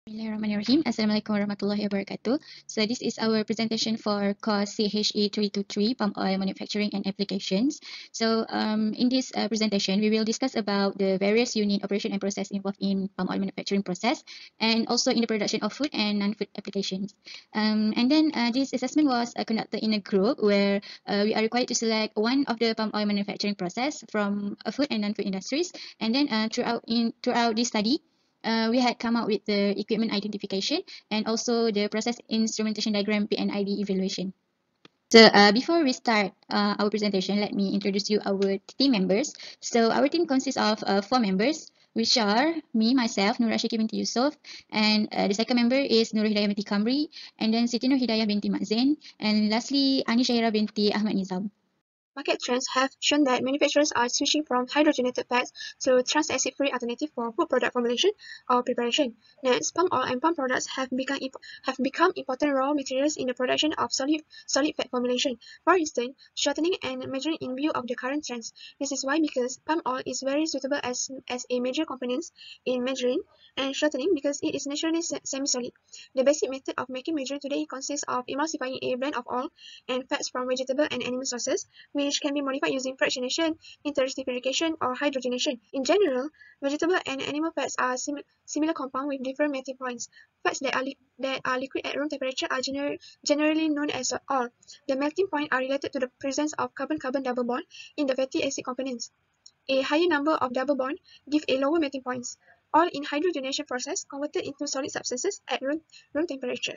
Bismillahirrahmanirrahim. Assalamualaikum warahmatullahi wabarakatuh. So this is our presentation for course CHE 323 Palm Oil Manufacturing and Applications. So in this presentation, we will discuss about the various unit operation and process involved in palm oil manufacturing process and also in the production of food and non-food applications. And then this assessment was conducted in a group where we are required to select one of the palm oil manufacturing process from food and non-food industries. And then throughout this study, we had come up with the equipment identification and also the process instrumentation diagram PNID evaluation. So before we start our presentation, let me introduce you our team members. So our team consists of 4 members, which are me, myself, Nura Syakir binti Yusof, and the second member is Nur Hidayah binti Kamri, and then Siti Nur Hidayah binti Mak Zain, and lastly Ani Syairah binti Ahmad Nizam. Market trends have shown that manufacturers are switching from hydrogenated fats to trans-acid-free alternative for food product formulation or preparation. Next, palm oil and palm products have become important raw materials in the production of solid fat formulation. For instance, shortening and measuring in view of the current trends. This is why because palm oil is very suitable as a major component in measuring and shortening because it is naturally semi-solid. The basic method of making measuring today consists of emulsifying a blend of oil and fats from vegetable and animal sources, which can be modified using fractionation, interesterification, or hydrogenation. In general, vegetable and animal fats are similar compounds with different melting points. Fats that are liquid at room temperature are generally known as oil. The melting point are related to the presence of carbon-carbon double bond in the fatty acid components. A higher number of double bond give a lower melting points. Oil in hydrogenation process converted into solid substances at room temperature.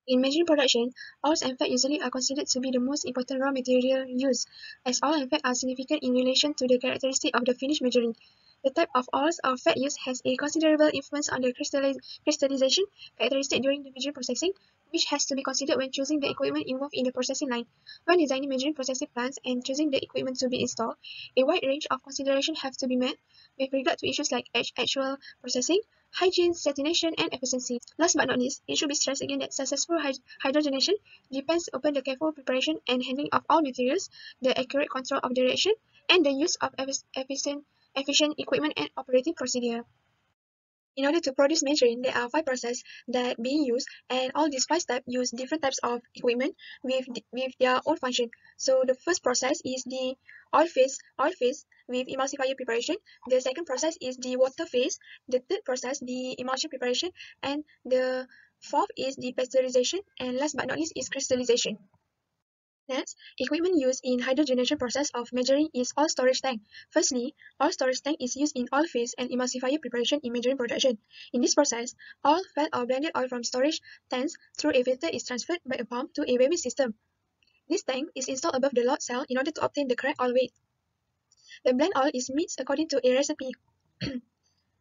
In measuring production, oils and fat usually are considered to be the most important raw material used, as oil and fat are significant in relation to the characteristic of the finished measuring. The type of oils or fat used has a considerable influence on the crystallization characteristic during the measuring processing, which has to be considered when choosing the equipment involved in the processing line. When designing measuring processing plants and choosing the equipment to be installed, a wide range of considerations have to be met with regard to issues like actual processing, hygiene, saturation, and efficiency. Last but not least, it should be stressed again that successful hydrogenation depends upon the careful preparation and handling of all materials, the accurate control of the reaction, and the use of efficient equipment and operating procedure. In order to produce measuring, there are 5 processes that being used, and all these 5 steps use different types of equipment with their own function. So the first process is the oil phase with emulsifier preparation. The second process is the water phase. The third process, the emulsion preparation, and the fourth is the pasteurization, and last but not least is crystallization. Next, equipment used in hydrogenation process of measuring is oil storage tank. Firstly, oil storage tank is used in oil phase and emulsifier preparation in measuring production. In this process, oil, fat or blended oil from storage tanks through a filter is transferred by a pump to a weighing system. This tank is installed above the load cell in order to obtain the correct oil weight. The blend oil is mixed according to a recipe.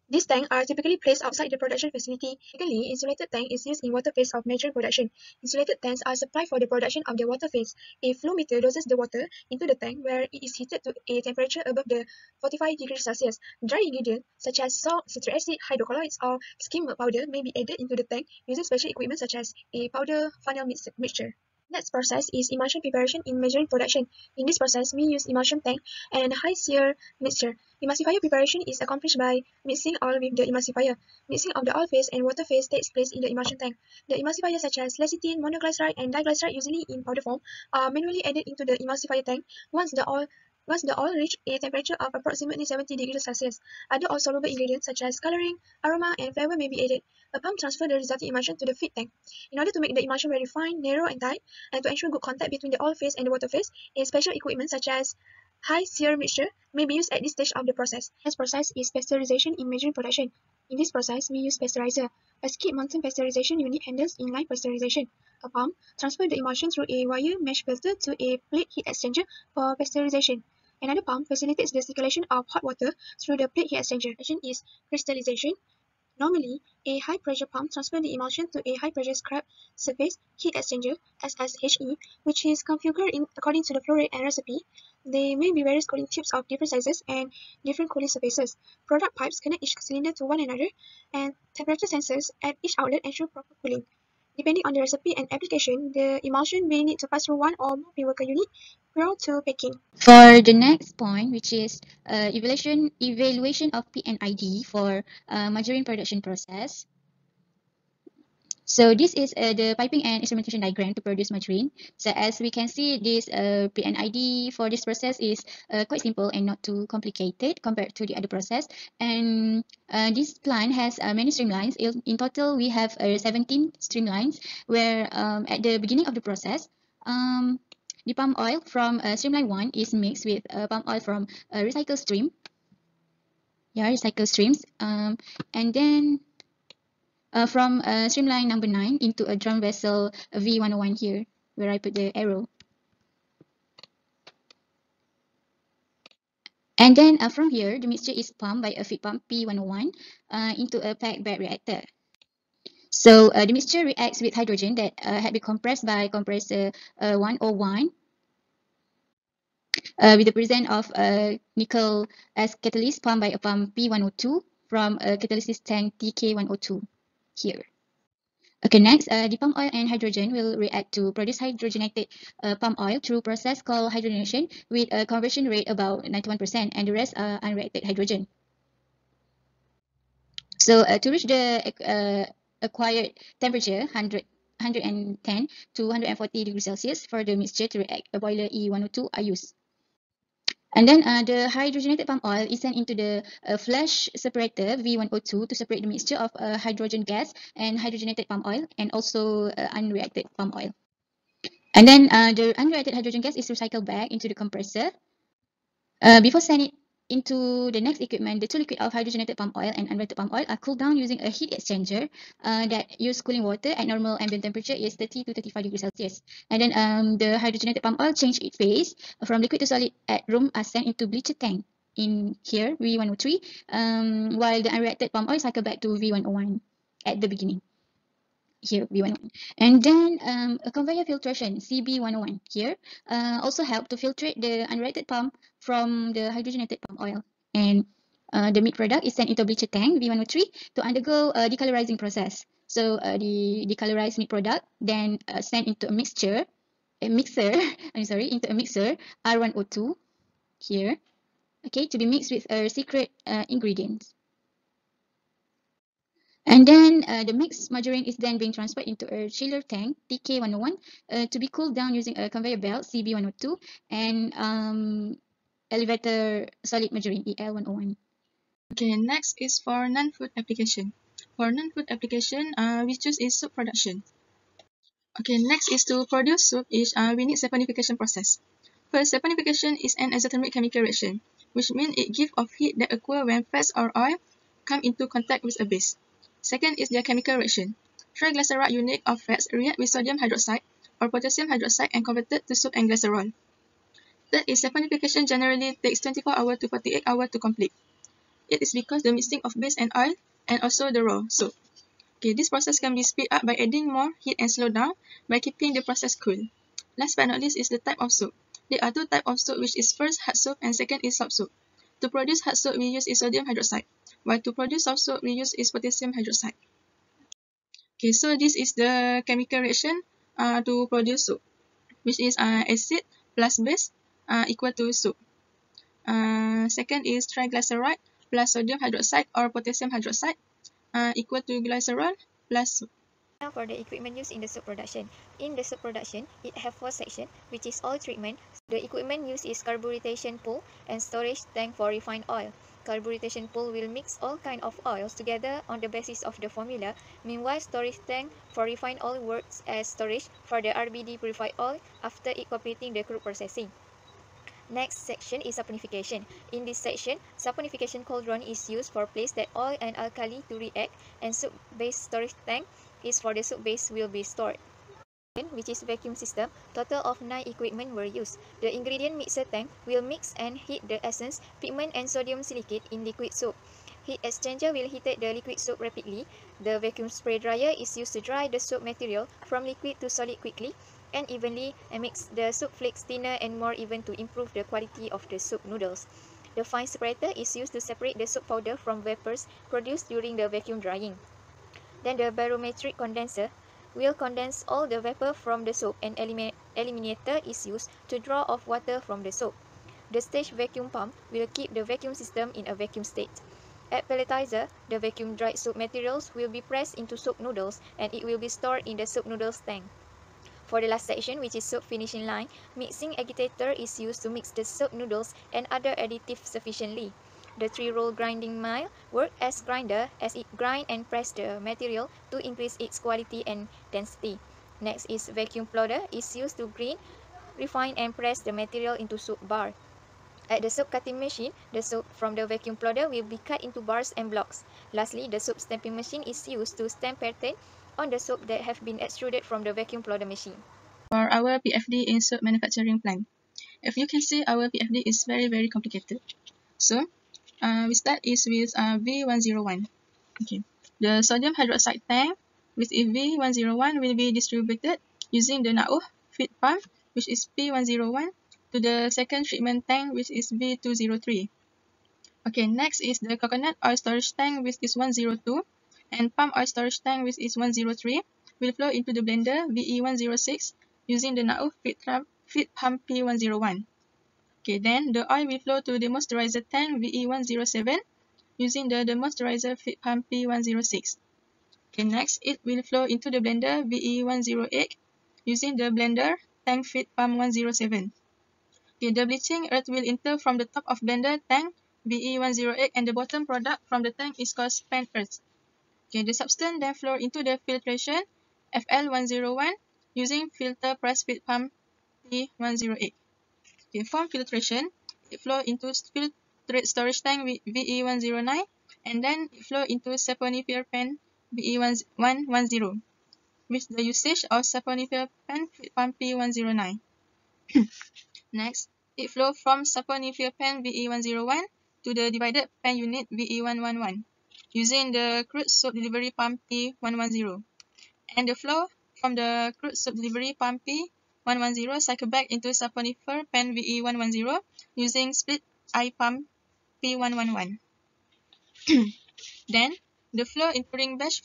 These tanks are typically placed outside the production facility. Secondly, insulated tank is used in water phase of measuring production. Insulated tanks are supplied for the production of the water phase. A flow meter doses the water into the tank where it is heated to a temperature above the 45 degrees Celsius. Dry ingredients such as salt, citric acid, hydrocolloids, or skim milk powder may be added into the tank using special equipment such as a powder funnel mixture. Next process is emulsion preparation in measuring production. In this process, we use emulsion tank and high sear mixture. Emulsifier preparation is accomplished by mixing oil with the emulsifier. Mixing of the oil phase and water phase takes place in the emulsion tank. The emulsifiers such as lecithin, monoglyceride, and diglyceride, usually in powder form, are manually added into the emulsifier tank once the oil reaches a temperature of approximately 70 degrees Celsius. Other oil-soluble ingredients such as coloring, aroma, and flavor may be added. A pump transfers the resulting emulsion to the feed tank. In order to make the emulsion very fine, narrow, and tight, and to ensure good contact between the oil phase and the water phase, a special equipment such as high sear mixture may be used at this stage of the process. Next process is pasteurization in measuring production. In this process, we use pasteurizer. A skip mountain pasteurization unit handles inline pasteurization. A pump transfers the emulsion through a wire mesh filter to a plate heat exchanger for pasteurization. Another pump facilitates the circulation of hot water through the plate heat exchanger. Action is crystallization. Normally, a high-pressure pump transfers the emulsion to a high-pressure scrap surface heat exchanger (SSHE), which is configured according to the flow rate and recipe. There may be various cooling tubes of different sizes and different cooling surfaces. Product pipes connect each cylinder to one another, and temperature sensors at each outlet ensure proper cooling. Depending on the recipe and application, the emulsion may need to pass through one or more pre-worker units prior to packing. For the next point, which is evaluation of PNID for margarine production process. So this is the piping and instrumentation diagram to produce margarine. So as we can see, this PNID for this process is quite simple and not too complicated compared to the other process. And this plant has many streamlines. In total, we have 17 streamlines, where at the beginning of the process, the palm oil from streamline 1 is mixed with palm oil from recycle stream. Yeah, recycle streams. And then from streamline number 9 into a drum vessel V101 here, where I put the arrow. And then from here, the mixture is pumped by a feed pump P101 into a packed bed reactor. So the mixture reacts with hydrogen that had been compressed by compressor 101 with the presence of nickel as catalyst pumped by a pump P102 from a catalysis tank TK102 here. Okay, next, the palm oil and hydrogen will react to produce hydrogenated palm oil through process called hydrogenation with a conversion rate about 91%, and the rest are unreacted hydrogen. So to reach the acquired temperature, 110 to 140 degrees Celsius for the mixture to react, a boiler E102 are used. And then the hydrogenated palm oil is sent into the flash separator V102 to separate the mixture of hydrogen gas and hydrogenated palm oil, and also unreacted palm oil. And then the unreacted hydrogen gas is recycled back into the compressor. Before sending it into the next equipment, the two liquid of hydrogenated palm oil and unreacted palm oil are cooled down using a heat exchanger that use cooling water at normal ambient temperature is 30 to 35 degrees Celsius. And then the hydrogenated palm oil change its phase from liquid to solid at room are sent into bleacher tank in here V103, while the unreacted palm oil cycle back to V101 at the beginning. Here V101, and then a conveyor filtration CB101 here also help to filtrate the unreacted palm from the hydrogenated palm oil, and the meat product is sent into a bleacher tank V103 to undergo a decolorizing process. So the decolorized meat product then sent into a mixer into a mixer R102 here, okay, to be mixed with secret ingredients. And then the mixed margarine is then being transferred into a chiller tank TK101 to be cooled down using a conveyor belt CB102 and elevator solid margarine EL101. Okay, next is for non-food application. For non-food application, we choose is soup production. Okay, next is to produce soup we need saponification process. First, saponification is an exothermic chemical reaction, which means it gives off heat that occur when fats or oil come into contact with a base. Second is the chemical reaction. Triglyceride unit of fats react with sodium hydroxide or potassium hydroxide and converted to soup and glycerol. Third is saponification generally takes 24 hours to 48 hours to complete. It is because the mixing of base and oil and also the raw soup. Okay, this process can be speed up by adding more heat and slow down by keeping the process cool. Last but not least is the type of soup. There are two types of soup, which is first hard soup and second is soft soup. To produce hard soup, we use is sodium hydroxide, while to produce soft soup, we use is potassium hydroxide. Okay, so this is the chemical reaction to produce soup, which is acid plus base equal to soup. Second is triglyceride plus sodium hydroxide or potassium hydroxide equal to glycerol plus soup. Now for the equipment used in the soup production. In the soup production, it have 4 sections, which is oil treatment. The equipment used is carburetation pool and storage tank for refined oil. Carburetation pool will mix all kinds of oils together on the basis of the formula. Meanwhile, storage tank for refined oil works as storage for the RBD purified oil after it completing the crude processing. Next section is saponification. In this section, saponification cauldron is used for place that oil and alkali to react, and soup base storage tank is for the soup base will be stored. Which is vacuum system. Total of 9 equipment were used. The ingredient mixer tank will mix and heat the essence, pigment and sodium silicate in liquid soup. Heat exchanger will heat the liquid soup rapidly. The vacuum spray dryer is used to dry the soup material from liquid to solid quickly and evenly, and makes the soup flakes thinner and more even to improve the quality of the soup noodles. The fine separator is used to separate the soup powder from vapors produced during the vacuum drying. Then the barometric condenser will condense all the vapor from the soup, and eliminator is used to draw off water from the soup. The stage vacuum pump will keep the vacuum system in a vacuum state. At pelletizer, the vacuum-dried soup materials will be pressed into soup noodles and it will be stored in the soup noodles tank. For the last section, which is soup finishing line, mixing agitator is used to mix the soup noodles and other additives sufficiently. The 3-roll grinding mill works as grinder as it grinds and presses the material to increase its quality and density. Next is vacuum plotter is used to grind, refine and press the material into soup bar. At the soup cutting machine, the soup from the vacuum plotter will be cut into bars and blocks. Lastly, the soup stamping machine is used to stamp pattern on the soup that have been extruded from the vacuum plotter machine. For our PFD in soup manufacturing plant, if you can see, our PFD is very complicated. So, we start is with V101. Okay, the sodium hydroxide tank with V101 will be distributed using the NAOH feed pump, which is P101, to the second treatment tank, which is V203. Okay, next is the coconut oil storage tank, which is 102, and palm oil storage tank, which is 103, will flow into the blender VE106 using the NAOH feed pump P101. Okay, then the oil will flow to the moisturizer tank VE107 using the moisturizer feed pump P106. Okay, next it will flow into the blender VE108 using the blender tank feed pump 107. Okay, the bleaching earth will enter from the top of blender tank VE108 and the bottom product from the tank is called spent earth. Okay, the substance then flow into the filtration FL101 using filter press feed pump P108. Okay, from filtration, it flow into filtrate storage tank VE109 and then it flow into saponifer pen VE110 with the usage of saponifer pen feed pump P109. Next, it flow from saponifer pen VE101 to the divided pen unit VE111 using the crude soap delivery pump P110. And the flow from the crude soap delivery pump P110 cycle back into saponifer pen VE110 using split eye pump P111. Then, the flow into ring batch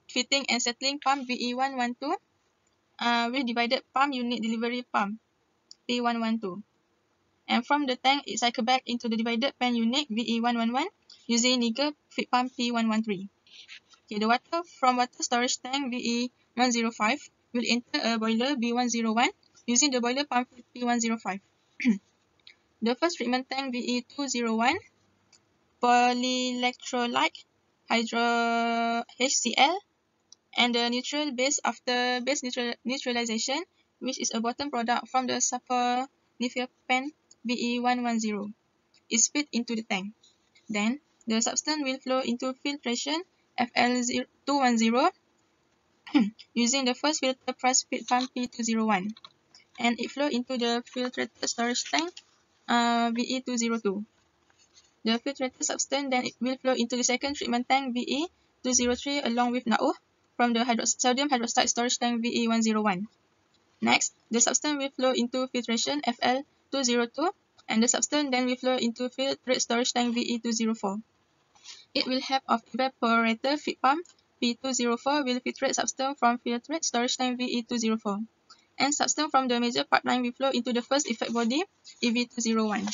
fitting and settling pump VE112 with divided pump unit delivery pump P112. And from the tank, it cycle back into the divided pen unit VE111 using Nigger feed pump P113. Okay, the water from water storage tank VE105 will enter a boiler B101 using the boiler pump P105. The first treatment tank VE201 polyelectrolyte hydro HCl and the neutral base after base neutralization, which is a bottom product from the saponifer pen VE110, is fed into the tank. Then, the substance will flow into filtration FL210 using the first filter press feed pump P201, and it flow into the filtrated storage tank VE202. The filtrated substance then will flow into the second treatment tank VE203 along with NAOH from the sodium hydroxide storage tank VE101. Next, the substance will flow into filtration FL202 and the substance then will flow into filtrate storage tank VE204. It will have of evaporator feed pump P204 will filtrate substance from filtrate storage tank VE204. And substance from the major pipeline will flow into the first effect body EV201.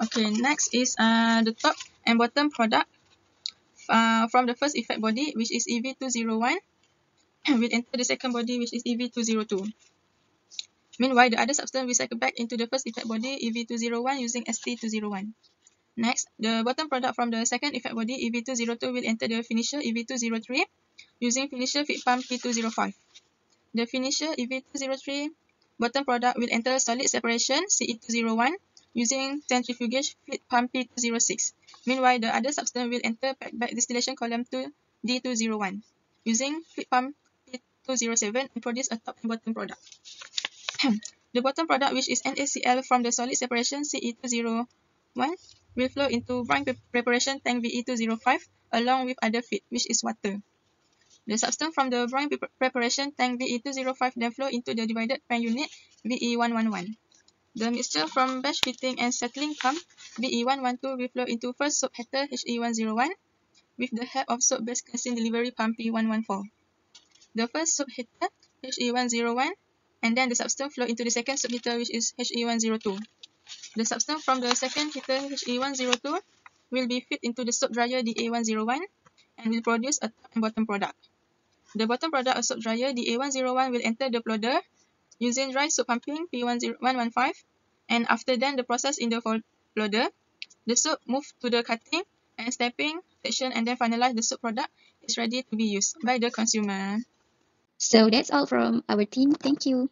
Okay, next is the top and bottom product from the first effect body, which is EV201, will enter the second body, which is EV202. Meanwhile, the other substance will cycle back into the first effect body, EV201, using ST201. Next, the bottom product from the second effect body, EV202, will enter the finisher, EV203, using finisher feed pump P205. The finisher, EV203, bottom product will enter solid separation, CE201, using centrifugage feed pump P206. Meanwhile, the other substance will enter packed distillation column to D201, using feed pump P207 and produce a top and bottom product. The bottom product, which is NaCl from the solid separation CE201, will flow into brine preparation tank VE205 along with other feed, which is water. The substance from the brine preparation tank VE205 then flow into the divided pan unit VE111. The mixture from batch fitting and settling pump VE112 will flow into first soap heater HE101 with the help of soap base cleansing delivery pump P114. The first soap heater HE101 and then the substance flow into the second soap heater, which is HE102. The substance from the second heater HE102 will be fed into the soap dryer DA101 and will produce a top and bottom product. The bottom product of soap dryer DA101 will enter the plodder using dry soap pumping P115, and after then the process in the plodder, the soap move to the cutting and stamping section, and then finalize the soap product is ready to be used by the consumer. So that's all from our team. Thank you.